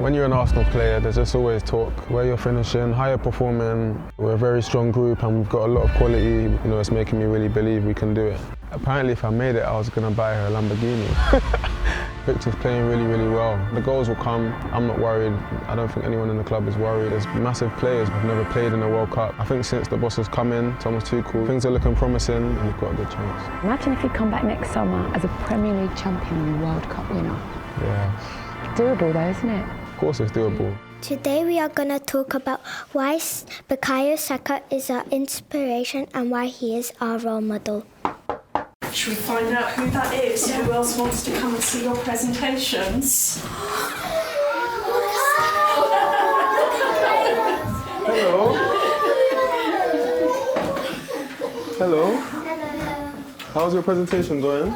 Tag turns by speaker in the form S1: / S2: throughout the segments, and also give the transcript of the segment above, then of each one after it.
S1: When you're an Arsenal player, there's just always talk. Where you're finishing, how you're performing. We're a very strong group and we've got a lot of quality. You know, it's making me really believe we can do it. Apparently, if I made it, I was going to buy her a Lamborghini. Victor's playing really, really well. The goals will come. I'm not worried. I don't think anyone in the club is worried. There's massive players who've never played in a World Cup. I think since the boss has come in, Thomas Tuchel, things are looking promising and we've got a good chance.
S2: Imagine if you come back next summer as a Premier League champion and a World Cup winner.
S1: Yeah.
S2: Doable though, isn't it?
S1: Of course it's doable.
S3: Today we are going to talk about why Bukayo Saka is our inspiration and why he is our role model.
S4: Should we find out who that is? Yeah. Who else wants to come and see your presentations?
S1: Hello. Hello.
S3: Hello.
S1: How's your presentation going?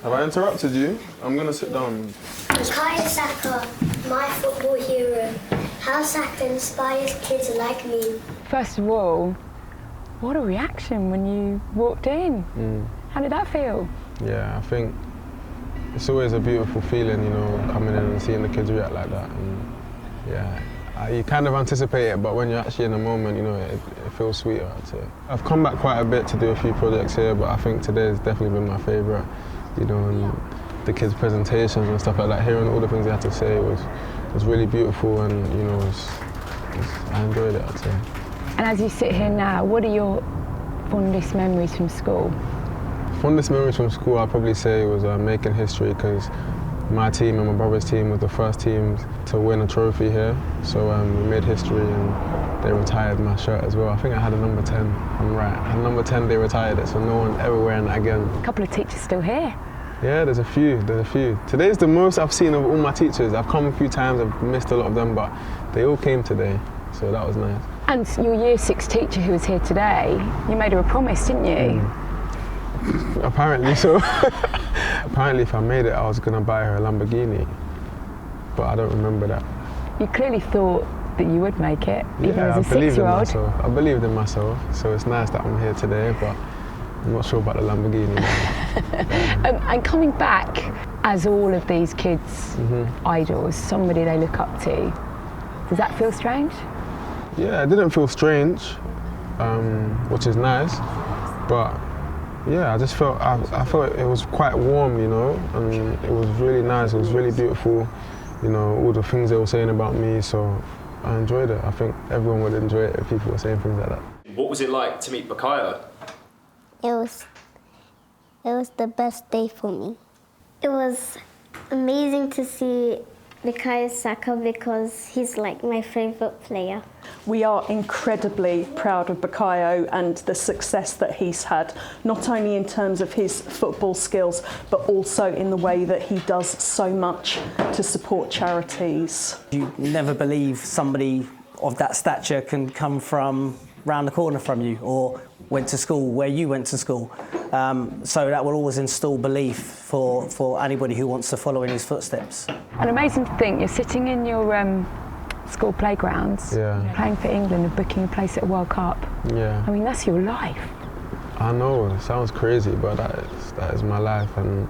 S1: Have I interrupted you? I'm going to sit down.
S3: Bukayo Saka, my football hero. How Saka inspires kids like me.
S2: First of all, what a reaction when you walked in. How did that feel?
S1: Yeah, I think it's always a beautiful feeling, you know, coming in and seeing the kids react like that. And yeah, you kind of anticipate it, but when you're actually in the moment, you know, it feels sweeter, I'd say. I've come back quite a bit to do a few projects here, but I think today has definitely been my favourite, you know, and the kids' presentations and stuff like that, hearing all the things they had to say was really beautiful, and, you know, I enjoyed it, I'd say.
S2: And as you sit here now, what are your fondest memories from school?
S1: Fondest memories from school, I'd probably say was making history, because my team and my brother's team was the first teams to win a trophy here. So we made history and they retired my shirt as well. I think I had a number 10, I'm right. I had a number 10, they retired it, so no one ever wearing that again.
S2: A couple of teachers still here.
S1: Yeah, there's a few. Today's the most I've seen of all my teachers. I've come a few times, I've missed a lot of them, but they all came today, so that was nice.
S2: And your Year 6 teacher who was here today, you made her a promise, didn't you?
S1: Apparently so. Apparently if I made it, I was going to buy her a Lamborghini, but I don't remember that.
S2: You clearly thought that you would make it, even
S1: Yeah,
S2: as a 6-year-old.
S1: I believed in myself, so it's nice that I'm here today, but I'm not sure about the Lamborghini.
S2: And coming back as all of these kids' idols, somebody they look up to, does that feel strange?
S1: Yeah, it didn't feel strange, which is nice, but yeah, I just felt, I felt it was quite warm, you know, and it was really nice, it was really beautiful, you know, all the things they were saying about me, so I enjoyed it. I think everyone would enjoy it if people were saying things like that.
S5: What was it like to meet Bukayo?
S3: It was the best day for me. It was amazing to see Bukayo Saka because he's like my favourite player.
S4: We are incredibly proud of Bukayo and the success that he's had, not only in terms of his football skills, but also in the way that he does so much to support charities.
S6: You never believe somebody of that stature can come from round the corner from you or went to school where you went to school. So that will always instill belief for anybody who wants to follow in his footsteps.
S2: An amazing thing, you're sitting in your school playgrounds, playing for England and booking a place at a World Cup.
S1: Yeah.
S2: I mean, that's your life.
S1: I know, it sounds crazy, but that is my life, and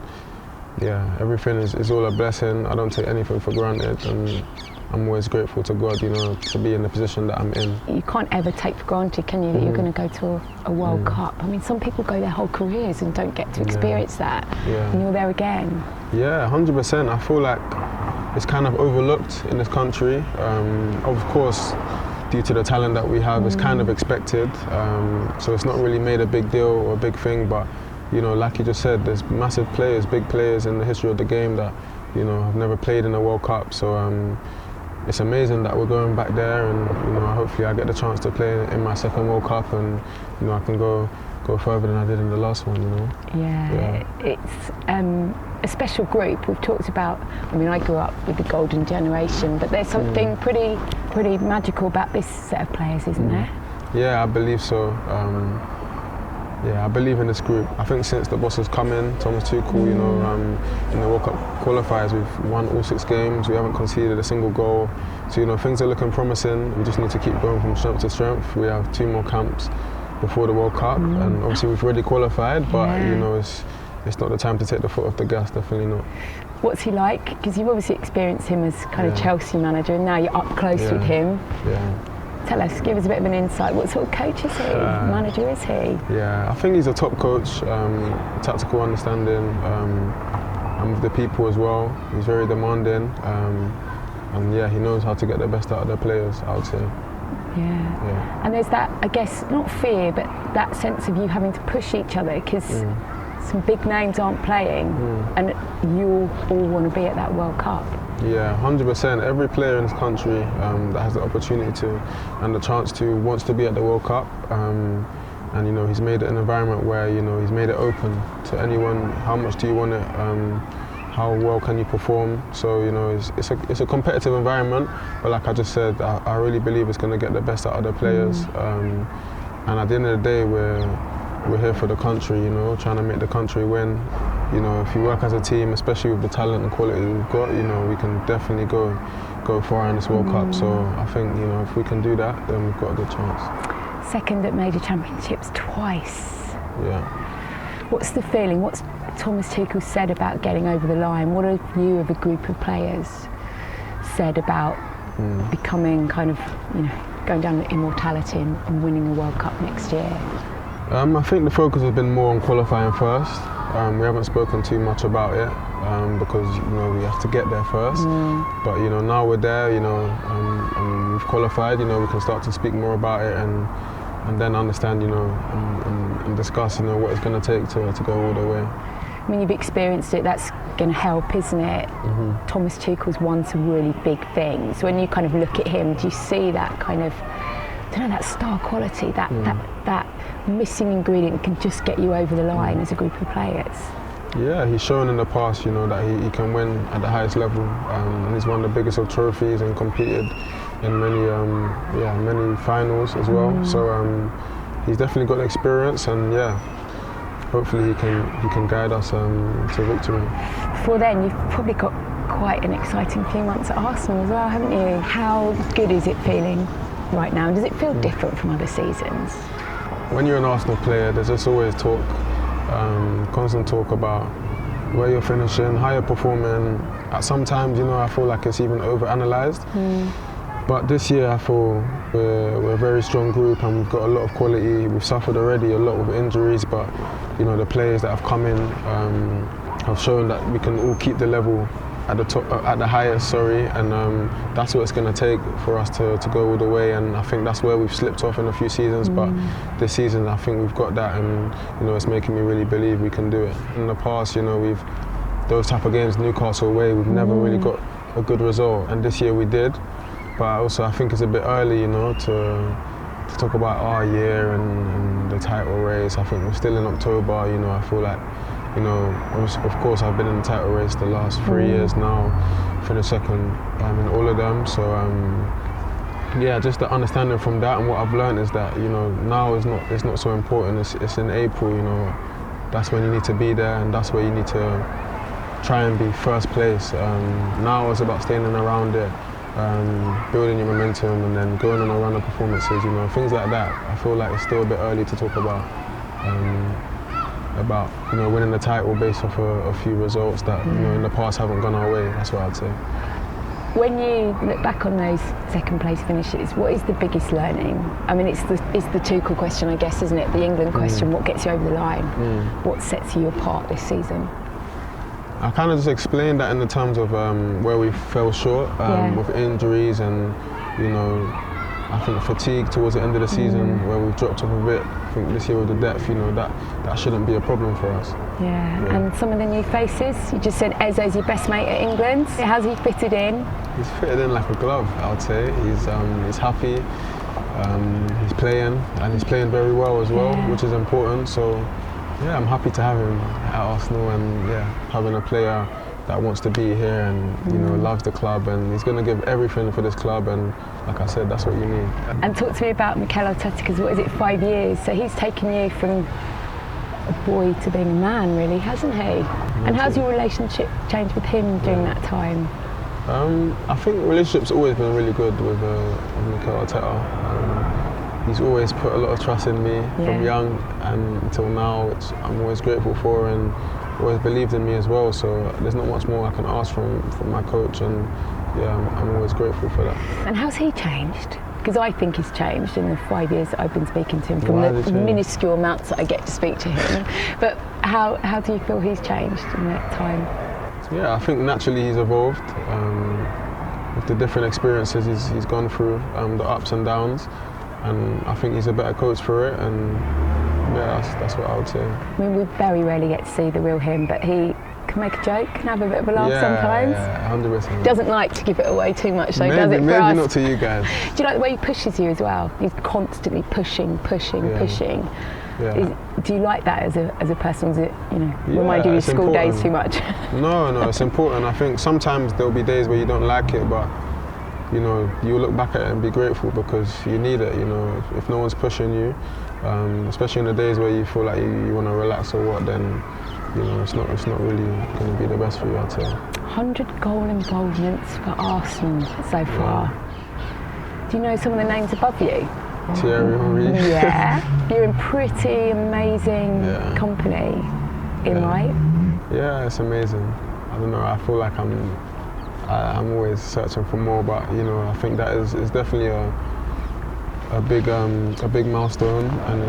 S1: yeah, everything is all a blessing. I don't take anything for granted, and I'm always grateful to God, you know, to be in the position that I'm in.
S2: You can't ever take for granted, can you, that you're going to go to a World Cup? I mean, some people go their whole careers and don't get to experience that, and you're there again. Yeah,
S1: 100%. I feel like it's kind of overlooked in this country. Of course, due to the talent that we have, it's kind of expected. So it's not really made a big deal or a big thing, but, you know, like you just said, there's massive players, big players in the history of the game that, you know, have never played in a World Cup. So it's amazing that we're going back there, and, you know, hopefully I get the chance to play in my second World Cup, and, you know, I can go further than I did in the last one, you know.
S2: Yeah. It's a special group. We've talked about, I mean, I grew up with the golden generation, but there's something pretty magical about this set of players, isn't there?
S1: Yeah, I believe so. Yeah, I believe in this group. I think since the boss has come in, Thomas Tuchel, you know, in the World Cup qualifiers, we've won all 6 games. We haven't conceded a single goal. So, you know, things are looking promising. We just need to keep going from strength to strength. We have 2 more camps before the World Cup, and obviously we've already qualified, but you know, it's not the time to take the foot off the gas, definitely not.
S2: What's he like? Because you've obviously experienced him as kind of Chelsea manager, and now you're up close with him.
S1: Yeah.
S2: Tell us, give us a bit of an insight. What sort of coach is he? Manager is he?
S1: Yeah, I think he's a top coach. Tactical understanding, and with the people as well. He's very demanding, and yeah, he knows how to get the best out of the players, I would say.
S2: Yeah. And there's that, I guess, not fear, but that sense of you having to push each other, because some big names aren't playing, and you all want to be at that World Cup.
S1: Yeah, 100%. Every player in this country that has the opportunity to and the chance to wants to be at the World Cup. And you know, he's made it an environment where, you know, he's made it open to anyone. How much do you want it? How well can you perform? So, you know, it's a competitive environment, but like I just said, I really believe it's going to get the best out of the players. And at the end of the day, we're here for the country, you know, trying to make the country win. You know, if you work as a team, especially with the talent and quality we've got, you know, we can definitely go far in this World Cup. So I think, you know, if we can do that, then we've got a good chance.
S2: Second at major championships twice.
S1: Yeah.
S2: What's the feeling? What's Thomas Tuchel said about getting over the line? What have you, of a group of players, said about becoming kind of, you know, going down to immortality and winning a World Cup next year?
S1: I think the focus has been more on qualifying first. We haven't spoken too much about it because, you know, we have to get there first. But, you know, now we're there, you know, and we've qualified, you know, we can start to speak more about it and then understand, you know, and discuss, you know, what it's going to take to go all the way.
S2: I mean, you've experienced it, that's going to help, isn't it? Thomas Tuchel's won some really big things. When you kind of look at him, do you see that kind of, I don't know, that star quality, that missing ingredient that can just get you over the line as a group of players?
S1: Yeah, he's shown in the past, you know, that he can win at the highest level, and he's won the biggest of trophies and competed in many finals as well. So he's definitely got the experience, and yeah, hopefully he can guide us to victory.
S2: Before then, you've probably got quite an exciting few months at Arsenal as well, haven't you? How good is it feeling right now? Does it feel different from other seasons?
S1: When you're an Arsenal player, there's just always talk, constant talk about where you're finishing, how you're performing. Sometimes, you know, I feel like it's even over-analysed. But this year I feel we're a very strong group and we've got a lot of quality. We've suffered already a lot of injuries, but, you know, the players that have come in have shown that we can all keep the level at the top, at the highest, and that's what it's going to take for us to go all the way. And I think that's where we've slipped off in a few seasons, but this season I think we've got that, and, you know, it's making me really believe we can do it. In the past, you know, those type of games, Newcastle away, we've never really got a good result, and this year we did. But also I think it's a bit early, you know, to talk about our year and the title race. I think we're still in October, you know. I feel like, you know, of course I've been in the title race the last 3 years now, finished second in all of them. So yeah, just the understanding from that, and what I've learned is that, you know, now it's not so important. It's in April, you know. That's when you need to be there, and that's where you need to try and be first place. Now it's about staying in around it, building your momentum, and then going on a run of performances, you know, things like that. I feel like it's still a bit early to talk about, you know, winning the title based off a few results that, you know, in the past haven't gone our way. That's what I'd say.
S2: When you look back on those second place finishes, what is the biggest learning? I mean, it's the Tuchel question, I guess, isn't it? The England question, what gets you over the line? What sets you apart this season?
S1: I kind of just explained that in the terms of where we fell short with injuries and, you know, I think fatigue towards the end of the season where we've dropped off a bit. I think this year with the depth, you know, that shouldn't be a problem for us.
S2: Yeah, and some of the new faces, you just said Eze's your best mate at England. How's he fitted in?
S1: He's fitted in like a glove, I would say. He's happy, he's playing, and he's playing very well as well, which is important. So yeah, I'm happy to have him at Arsenal, and yeah, having a player that wants to be here and, you know, loves the club, and he's going to give everything for this club, and like I said, that's what you need.
S2: And talk to me about Mikel Arteta, because what is it, 5 years? So he's taken you from a boy to being a man, really, hasn't he? And how's your relationship changed with him during that time?
S1: I think the relationship's always been really good with Mikel Arteta. He's always put a lot of trust in me from young and until now, which I'm always grateful for. And always believed in me as well. So there's not much more I can ask from my coach, and yeah, I'm always grateful for that.
S2: And how's he changed? Because I think he's changed in the 5 years that I've been speaking to him, from
S1: Why has he
S2: the
S1: changed?
S2: minuscule amounts that I get to speak to him. But how do you feel he's changed in that time?
S1: Yeah, I think naturally he's evolved with the different experiences he's gone through, the ups and downs, and I think he's a better coach for it. And yeah, that's what I would say.
S2: I mean, we very rarely get to see the real him, but he can make a joke, can have a bit of a laugh sometimes.
S1: Yeah, 100%.
S2: Doesn't like to give it away too much, so
S1: maybe,
S2: does it for
S1: maybe
S2: us.
S1: not to you guys.
S2: Do you like the way he pushes you as well? He's constantly pushing.
S1: Yeah.
S2: Do you like that as a person? Does it, remind you of your
S1: it's
S2: school days
S1: important.
S2: too much?
S1: No, it's important. I think sometimes there'll be days where you don't like it, but you look back at it and be grateful because you need it. If no one's pushing you, especially in the days where you feel like you want to relax or what, then it's not really going to be the best for you, I'd say.
S2: 100 goal involvements for Arsenal so far. Do you know some of the names above you?
S1: Thierry Henry.
S2: Yeah, you're in pretty amazing company, right?
S1: Yeah, it's amazing. I don't know. I feel like I'm always searching for more, but I think that is definitely a big milestone, and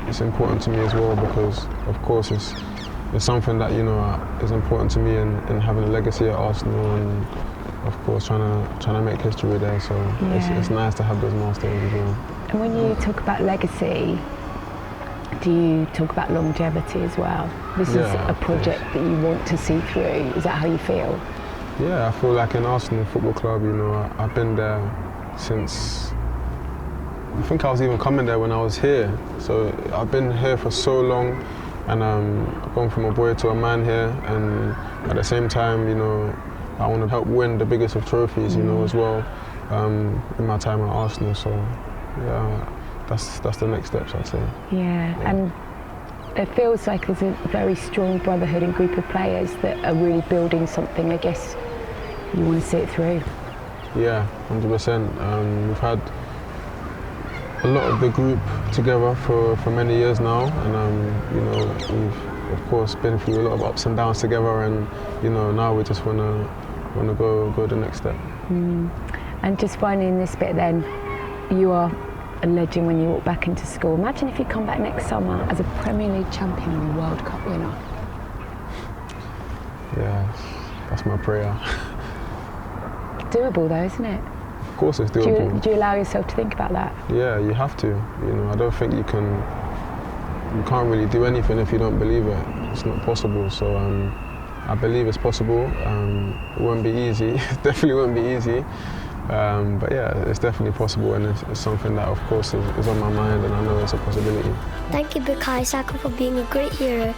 S1: it's important to me as well because, of course, it's something that is important to me in having a legacy at Arsenal, and of course trying to make history there. So it's nice to have those milestones as well.
S2: And when you talk about legacy, do you talk about longevity as well? This is a project that you want to see through. Is that how you feel?
S1: Yeah, I feel like in Arsenal Football Club, I've been there since, I think I was even coming there when I was here. So I've been here for so long, and I've gone from a boy to a man here, and at the same time, I want to help win the biggest of trophies, as well, in my time at Arsenal. So yeah, that's the next steps, I'd say.
S2: Yeah, and it feels like there's a very strong brotherhood and group of players that are really building something. I guess you want to see it through.
S1: Yeah, 100%. We've had a lot of the group together for many years now, and we've of course been through a lot of ups and downs together, and now we just want to go the next step.
S2: And just finally in this bit then, you are a legend when you walk back into school. Imagine if you come back next summer as a Premier League champion and a World Cup winner.
S1: Yeah, that's my prayer.
S2: Doable though, isn't it?
S1: Of course it's doable.
S2: Do you allow yourself to think about that?
S1: Yeah, you have to. I don't think you can't really do anything if you don't believe it. It's not possible. So I believe it's possible. It won't be easy. It definitely won't be easy. But yeah, it's definitely possible, and it's something that, of course, is on my mind, and I know it's a possibility.
S3: Thank you, Bukayo Saka, for being a great hero.